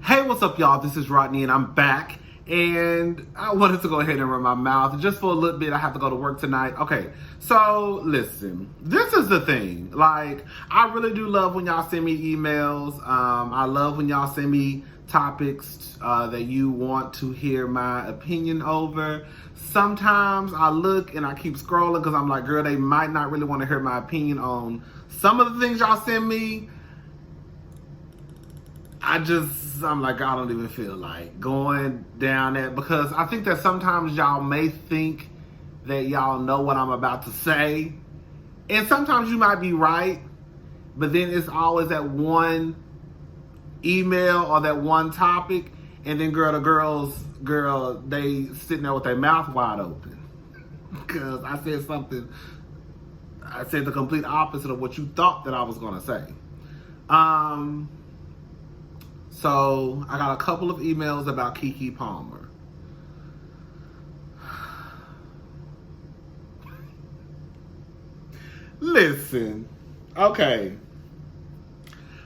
Hey, what's up, y'all? This is Rodney, and I'm back. And I wanted to go ahead and run my mouth just for a little bit. I have to go to work tonight. Okay, so listen, this is the thing. Like, I really do love when y'all send me emails. I love when y'all send me topics that you want to hear my opinion over. Sometimes I look and I keep scrolling because I'm like, girl, they might not really want to hear my opinion on some of the things y'all send me. I'm like, I don't even feel like going down that, because I think that sometimes y'all may think that y'all know what I'm about to say. And sometimes you might be right, but then it's always that one email or that one topic, and then girl, they sitting there with their mouth wide open. Because I said the complete opposite of what you thought that I was going to say. So I got a couple of emails about Keke Palmer. Listen, okay.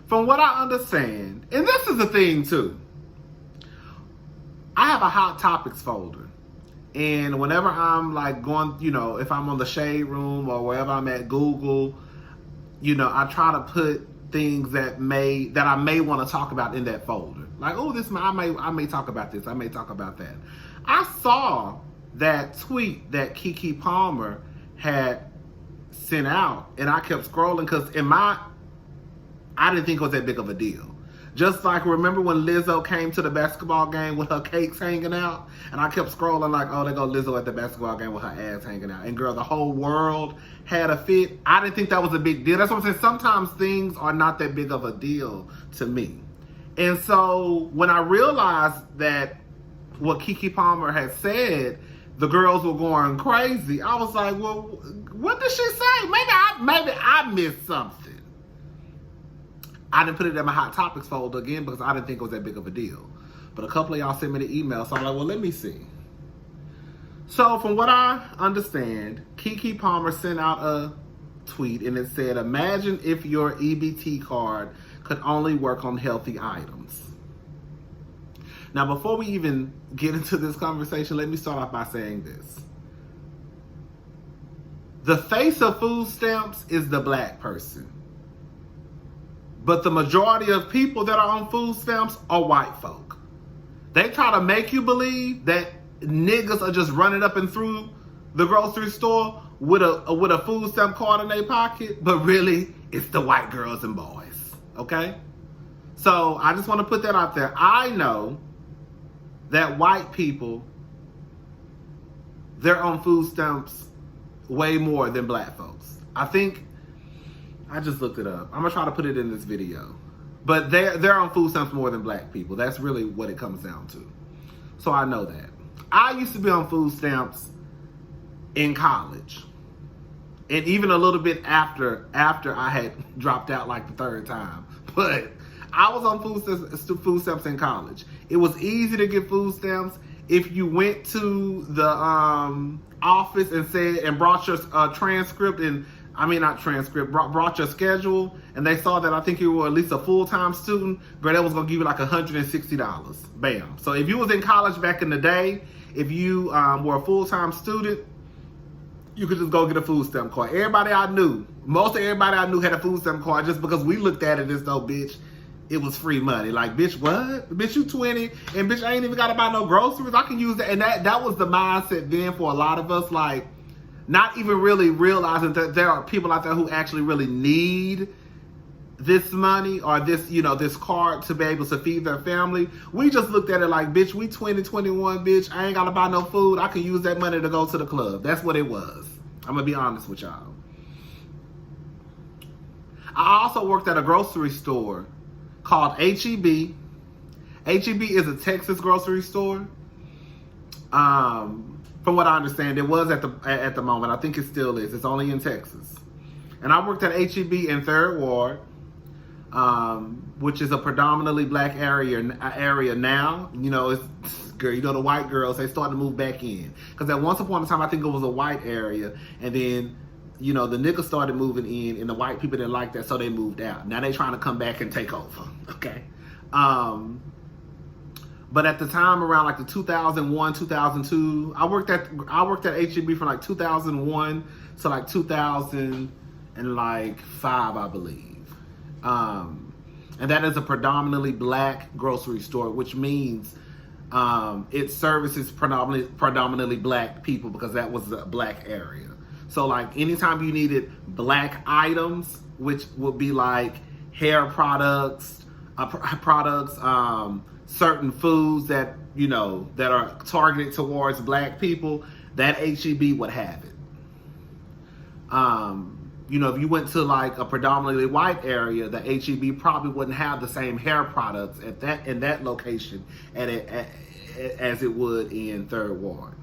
From what I understand, and this is the thing too, I have a hot topics folder. And whenever I'm like going, if I'm on the Shade Room or wherever I'm at Google, I try to put things that I may want to talk about in that folder. Like, oh, I may talk about this. I may talk about that. I saw that tweet that Keke Palmer had sent out, and I kept scrolling because I didn't think it was that big of a deal. Just like, remember when Lizzo came to the basketball game with her cakes hanging out? And I kept scrolling like, oh, there go Lizzo at the basketball game with her ass hanging out. And girl, the whole world had a fit. I didn't think that was a big deal. That's what I'm saying. Sometimes things are not that big of a deal to me. And so when I realized that what Keke Palmer had said, the girls were going crazy, I was like, well, what did she say? Maybe I missed something. I didn't put it in my hot topics folder again because I didn't think it was that big of a deal. But a couple of y'all sent me the email, so I'm like, well, let me see. So from what I understand, Keke Palmer sent out a tweet and it said, imagine if your EBT card could only work on healthy items. Now, before we even get into this conversation, let me start off by saying this. The face of food stamps is the black person. But the majority of people that are on food stamps are white folk. They try to make you believe that niggas are just running up and through the grocery store with a food stamp card in their pocket, but really it's the white girls and boys. Okay? So I just want to put that out there. I know that white people, they're on food stamps way more than black folks. I just looked it up. I'm going to try to put it in this video. But they're on food stamps more than black people. That's really what it comes down to. So I know that. I used to be on food stamps in college. And even a little bit after I had dropped out like the third time. But I was on food stamps in college. It was easy to get food stamps if you went to the office and brought your transcript and brought your schedule, and they saw that I think you were at least a full-time student, girl, that was going to give you like $160. Bam. So if you was in college back in the day, if you were a full-time student, you could just go get a food stamp card. Most of everybody I knew had a food stamp card just because we looked at it as though, bitch, it was free money. Like, bitch, what? Bitch, you 20, and bitch, I ain't even got to buy no groceries. I can use that. And that was the mindset then for a lot of us, like, not even really realizing that there are people out there who actually really need this money or this card to be able to feed their family. We just looked at it like, bitch, we 20, 21, bitch, I ain't got to buy no food. I can use that money to go to the club. That's what it was. I'm going to be honest with y'all. I also worked at a grocery store called H-E-B. H-E-B is a Texas grocery store. From what I understand, it was at the moment. I think it still is. It's only in Texas. And I worked at H-E-B in 3rd Ward, which is a predominantly black area now. The white girls, they started to move back in. Because at once upon a time, I think it was a white area. And then, the niggas started moving in, and the white people didn't like that, so they moved out. Now they trying to come back and take over. Okay? But at the time, around like the 2001, 2002, I worked at HEB from like 2001 to like 2005, I believe. And that is a predominantly black grocery store, which means it services predominantly black people because that was a black area. So like anytime you needed black items, which would be like hair products, certain foods that, you know, that are targeted towards black people, that HEB would have it. You know, if you went to like a predominantly white area, the HEB probably wouldn't have the same hair products in that location as it would in Third Ward.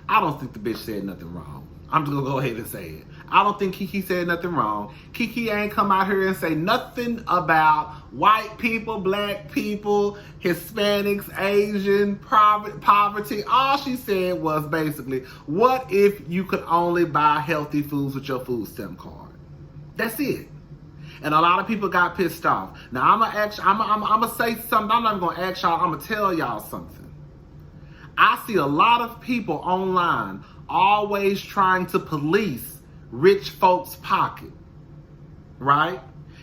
I don't think the bitch said nothing wrong. I'm just gonna go ahead and say it. I don't think Keke said nothing wrong. Keke ain't come out here and say nothing about white people, black people, Hispanics, Asian, poverty. All she said was basically, what if you could only buy healthy foods with your food stamp card? That's it. And a lot of people got pissed off. Now I'm gonna say something. I'm not gonna ask y'all. I'm gonna tell y'all something. I see a lot of people online always trying to police rich folks' pocket, right?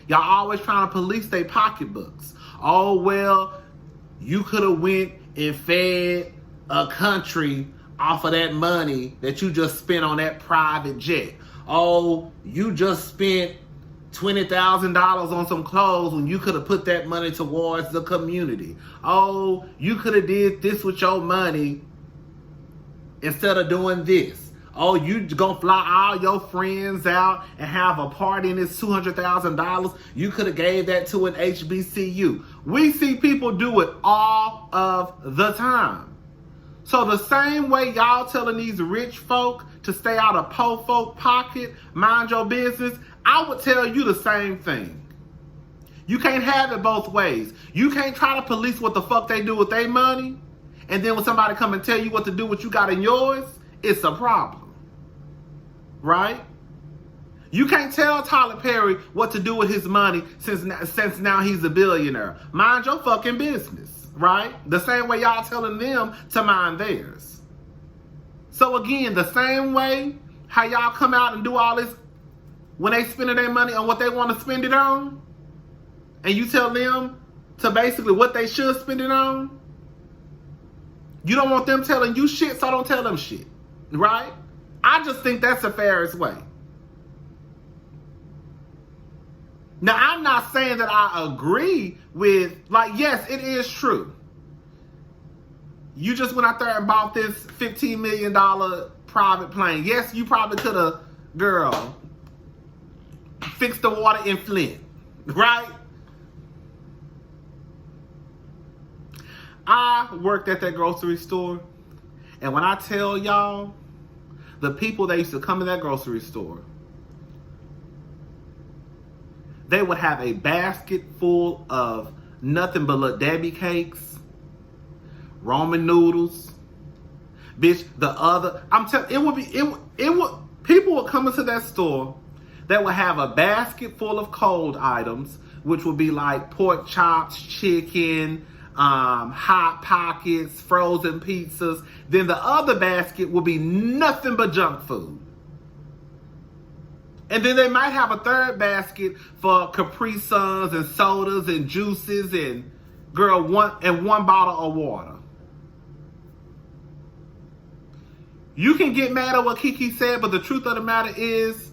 Y'all always trying to police their pocketbooks. Oh, well, you could have went and fed a country off of that money that you just spent on that private jet. Oh, you just spent $20,000 on some clothes when you could have put that money towards the community. Oh, you could have did this with your money instead of doing this. Oh, you gonna fly all your friends out and have a party and it's $200,000. You could have gave that to an HBCU. We see people do it all of the time. So the same way y'all telling these rich folk to stay out of poor folk pocket, mind your business, I would tell you the same thing. You can't have it both ways. You can't try to police what the fuck they do with their money, and then when somebody come and tell you what to do with what you got in yours, it's a problem. Right? You can't tell Tyler Perry what to do with his money since now he's a billionaire. Mind your fucking business, right? The same way y'all telling them to mind theirs. So again, the same way how y'all come out and do all this when they spending their money on what they want to spend it on, and you tell them to basically what they should spend it on, you don't want them telling you shit, so don't tell them shit, right? I just think that's the fairest way. Now, I'm not saying that I agree with, like, yes, it is true. You just went out there and bought this $15 million private plane. Yes, you probably could have, girl, fixed the water in Flint, right? I worked at that grocery store, and when I tell y'all, the people that used to come in that grocery store, they would have a basket full of nothing but little Debbie cakes, Roman noodles, bitch. I'm telling, people would come into that store that would have a basket full of cold items, which would be like pork chops, chicken, Hot Pockets, frozen pizzas. Then the other basket will be nothing but junk food. And then they might have a third basket for Capri Suns and sodas and juices and one bottle of water. You can get mad at what Keke said, but the truth of the matter is,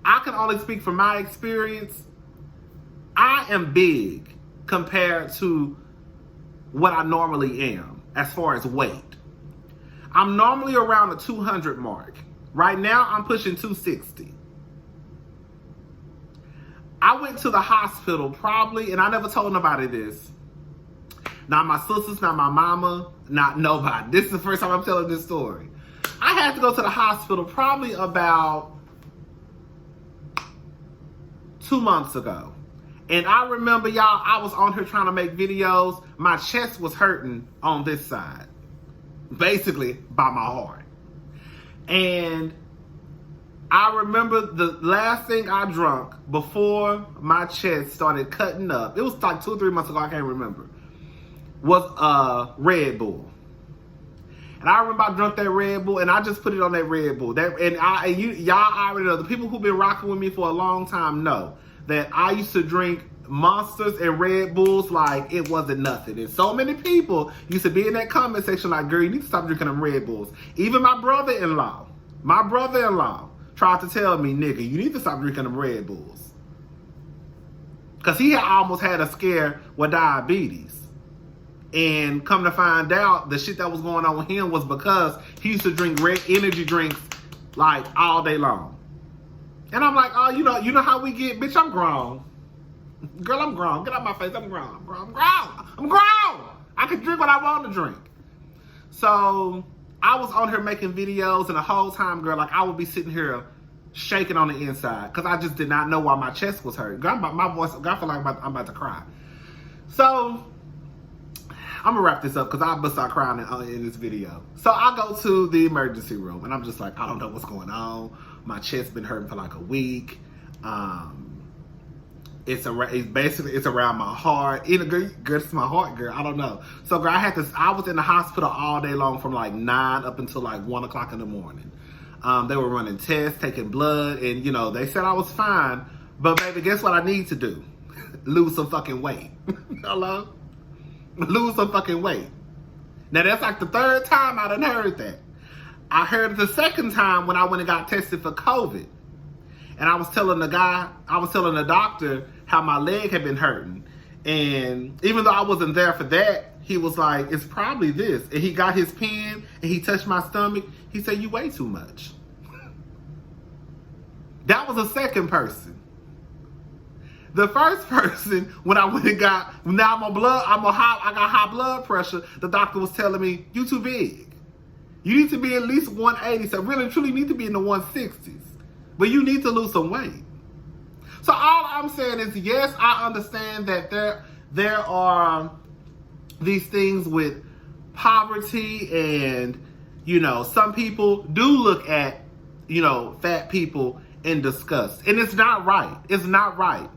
I can only speak from my experience. I am big compared to what I normally am as far as weight. I'm normally around the 200 mark. Right now, I'm pushing 260. I went to the hospital probably, and I never told nobody this. Not my sisters, not my mama, not nobody. This is the first time I'm telling this story. I had to go to the hospital probably about 2 months ago. And I remember, y'all, I was on here trying to make videos. My chest was hurting on this side. Basically, by my heart. And I remember the last thing I drank before my chest started cutting up. It was like 2 or 3 months ago, I can't remember. Was Red Bull. And I remember I drank that Red Bull, and I just put it on that Red Bull. Y'all already know, the people who've been rocking with me for a long time know that I used to drink Monsters and Red Bulls like it wasn't nothing. And so many people used to be in that comment section like, girl, you need to stop drinking them Red Bulls. Even my brother-in-law tried to tell me, nigga, you need to stop drinking them Red Bulls. Because he had almost had a scare with diabetes. And come to find out, the shit that was going on with him was because he used to drink red energy drinks like all day long. And I'm like, oh, you know how we get, bitch, I'm grown. Girl, I'm grown. Get out my face. I'm grown. I'm grown. I can drink what I want to drink. So I was on here making videos, and the whole time, girl, like I would be sitting here shaking on the inside because I just did not know why my chest was hurt. Girl, my voice, girl, I feel like I'm about to cry. So I'm gonna wrap this up because I'm gonna start crying in this video. So I go to the emergency room, and I'm just like, I don't know what's going on. My chest been hurting for like a week. It's around my heart. Girl, it's my heart, girl. I don't know. So, girl, I was in the hospital all day long from like 9 up until like 1 o'clock in the morning. They were running tests, taking blood, and they said I was fine. But baby, guess what I need to do? Lose some fucking weight. Hello? Lose some fucking weight. Now that's like the 3rd time I done heard that. I heard it the 2nd time when I went and got tested for COVID. And I was telling the doctor how my leg had been hurting. And even though I wasn't there for that, he was like, it's probably this. And he got his pen and he touched my stomach. He said, you weigh too much. That was a second person. The first person, when I went and got, I got high blood pressure, the doctor was telling me, you too big. You need to be at least 180. So really, truly need to be in the 160s. But you need to lose some weight. So all I'm saying is, yes, I understand that there are these things with poverty, and some people do look at fat people in disgust, and it's not right. It's not right.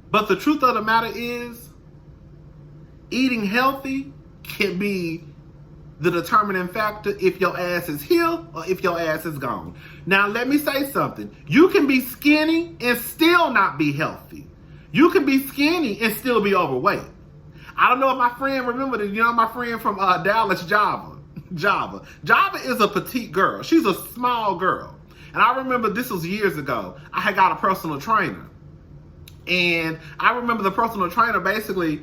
But the truth of the matter is, eating healthy can be the determining factor if your ass is here or if your ass is gone. Now, let me say something. You can be skinny and still not be healthy. You can be skinny and still be overweight. I don't know if my friend remembered it. My friend from Dallas, Java. Java is a petite girl. She's a small girl. And I remember this was years ago. I had got a personal trainer. And I remember the personal trainer basically,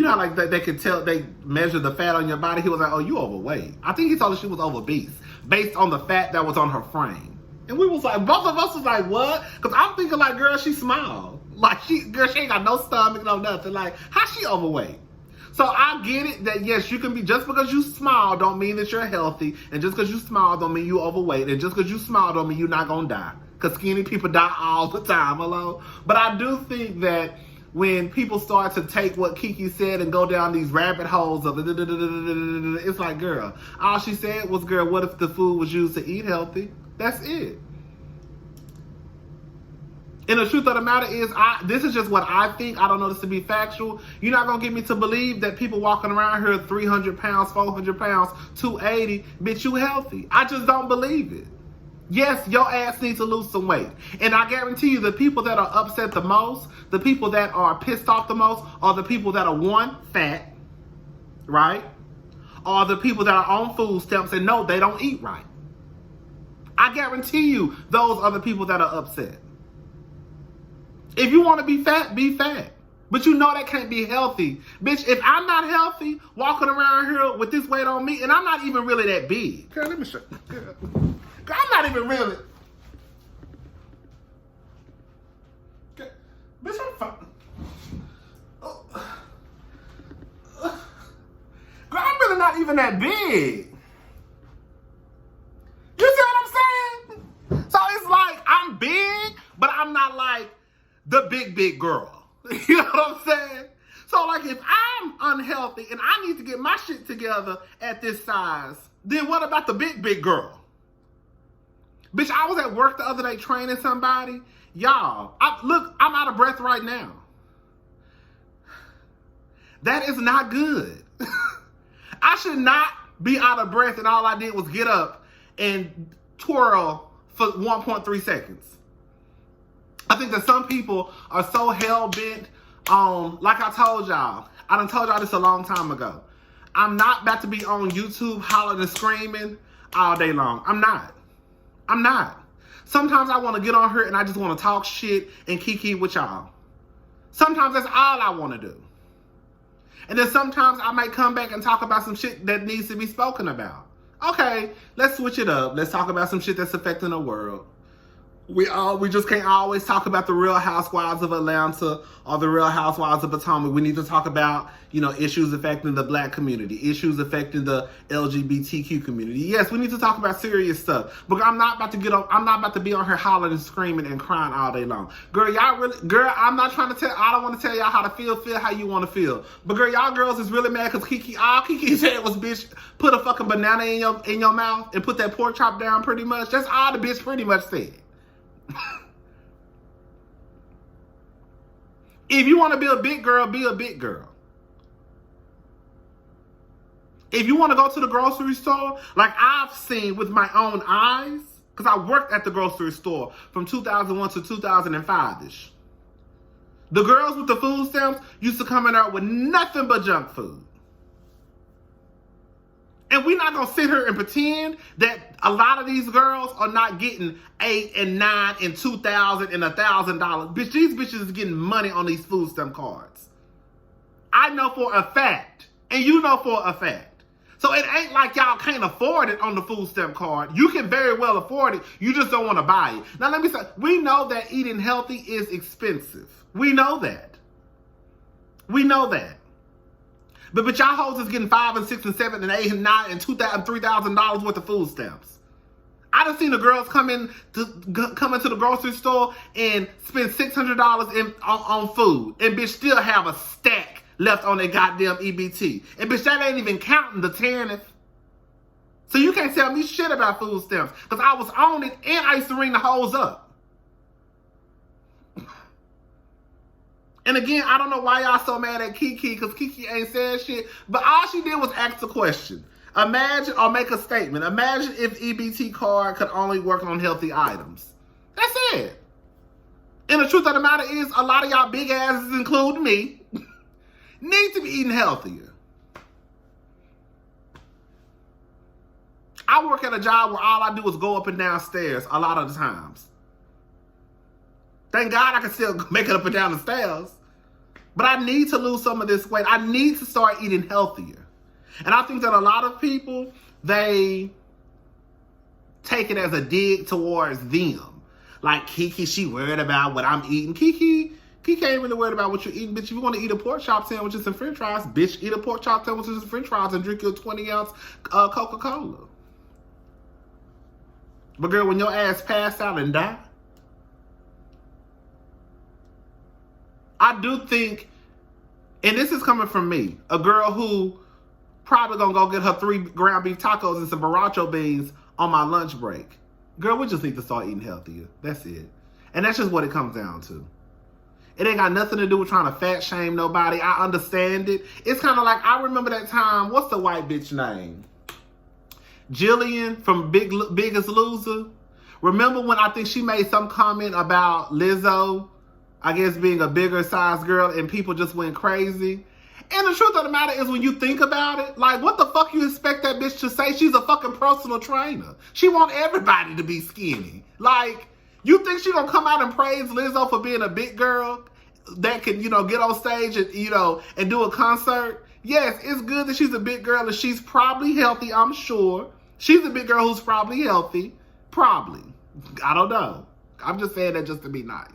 how like they could tell, they measure the fat on your body. He was like, oh, you overweight. I think he told her she was obese based on the fat that was on her frame. And we was like, both of us was like, what? Because I'm thinking like, girl, she's small. Like, she ain't got no stomach, no nothing. Like, how she overweight? So I get it that, yes, you can be, just because you small don't mean that you're healthy. And just because you small don't mean you overweight. And just because you small don't mean you're not going to die. Because skinny people die all the time, hello? But I do think that when people start to take what Keke said and go down these rabbit holes of it's like, girl, all she said was, girl, what if the food was used to eat healthy? That's it. And the truth of the matter is, this is just what I think. I don't know this to be factual. You're not going to get me to believe that people walking around here 300 pounds, 400 pounds, 280, bitch, you healthy. I just don't believe it. Yes, your ass needs to lose some weight. And I guarantee you, the people that are upset the most, the people that are pissed off the most, are the people that are, one, fat, right? Or the people that are on food stamps and no, they don't eat right. I guarantee you, those are the people that are upset. If you want to be fat, be fat. But that can't be healthy. Bitch, if I'm not healthy, walking around here with this weight on me, and I'm not even really that big. Girl, let me show you. Girl, I'm not even really. Girl, bitch, I'm fine. Girl, I'm really not even that big. You see what I'm saying? So it's like, I'm big, but I'm not like the big girl. You know what I'm saying? So like, if I'm unhealthy and I need to get my shit together at this size, then what about the big girl? Bitch, I was at work the other day training somebody. Y'all, I'm out of breath right now. That is not good. I should not be out of breath and all I did was get up and twirl for 1.3 seconds. I think that some people are so hell-bent on, like I told y'all, I done told y'all this a long time ago. I'm not about to be on YouTube hollering and screaming all day long. I'm not. Sometimes I want to get on here and I just want to talk shit and kiki with y'all. Sometimes that's all I want to do. And then sometimes I might come back and talk about some shit that needs to be spoken about. Okay, let's switch it up. Let's talk about some shit that's affecting the world. We just can't always talk about the Real Housewives of Atlanta or the Real Housewives of Potomac. We need to talk about, issues affecting the black community, issues affecting the LGBTQ community. Yes, we need to talk about serious stuff. But I'm not about to be on here hollering and screaming and crying all day long. Girl, I'm not trying to I don't want to tell y'all how to feel how you want to feel. But girl, y'all girls is really mad because all Keke said was, bitch, put a fucking banana in your mouth and put that pork chop down pretty much. That's all the bitch pretty much said. If you want to be a big girl, be a big girl. If you want to go to the grocery store, like I've seen with my own eyes, because I worked at the grocery store from 2001 to 2005-ish. The girls with the food stamps used to come in there with nothing but junk food. And we're not going to sit here and pretend that a lot of these girls are not getting $8 and $9 and $2,000 and $1,000. Bitch, these bitches is getting money on these food stamp cards. I know for a fact. And you know for a fact. So it ain't like y'all can't afford it on the food stamp card. You can very well afford it. You just don't want to buy it. Now let me say, we know that eating healthy is expensive. We know that. But y'all hoes is getting $5 and $6 and $7 and $8 and $9 and $2,000, $3,000 worth of food stamps. I done seen the girls come into the grocery store and spend $600 on food, and bitch still have a stack left on their goddamn EBT. And bitch, that ain't even counting the tariff. So you can't tell me shit about food stamps, because I was on it and I used to ring the hoes up. And again, I don't know why y'all so mad at Keke, because Keke ain't said shit. But all she did was ask a question. Imagine, or make a statement. Imagine if EBT card could only work on healthy items. That's it. And the truth of the matter is, a lot of y'all big asses, including me, need to be eating healthier. I work at a job where all I do is go up and down stairs a lot of the times. Thank God I can still make it up and down the stairs. But I need to lose some of this weight. I need to start eating healthier. And I think that a lot of people, they take it as a dig towards them. Like, Keke, she worried about what I'm eating. Keke ain't really worried about what you're eating. Bitch, if you want to eat a pork chop sandwich and some french fries, bitch, eat a pork chop sandwich and some french fries and drink your 20-ounce Coca-Cola. But girl, when your ass pass out and die, I do think, and this is coming from me, a girl who probably gonna go get her 3 ground beef tacos and some borracho beans on my lunch break. Girl, we just need to start eating healthier. That's it. And that's just what it comes down to. It ain't got nothing to do with trying to fat shame nobody. I understand it. It's kind of like, I remember that time, what's the white bitch name? Jillian from Biggest Loser. Remember when I think she made some comment about Lizzo, I guess, being a bigger size girl, and people just went crazy? And the truth of the matter is, when you think about it, like, what the fuck you expect that bitch to say? She's a fucking personal trainer. She want everybody to be skinny. Like, you think she gonna come out and praise Lizzo for being a big girl that can, get on stage and, and do a concert? Yes, it's good that she's a big girl and she's probably healthy, I'm sure. She's a big girl who's probably healthy. Probably. I don't know. I'm just saying that just to be nice.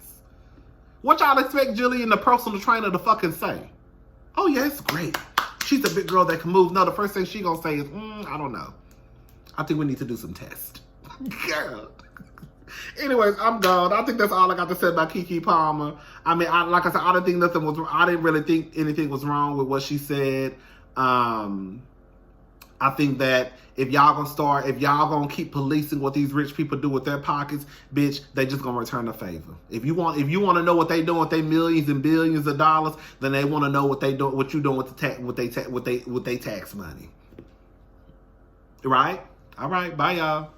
What y'all expect Jillian, the personal trainer, to fucking say? Oh, yeah, it's great. She's a big girl that can move. No, the first thing she gonna say is, I don't know. I think we need to do some tests. Girl. Anyways, I'm gone. I think that's all I got to say about Keke Palmer. I mean, like I said, I didn't really think anything was wrong with what she said. I I think that if y'all gonna keep policing what these rich people do with their pockets, bitch, they just gonna return the favor. If you want to know what they doing with their millions and billions of dollars, then they want to know what you doing with the tax money. Right? All right. Bye, y'all.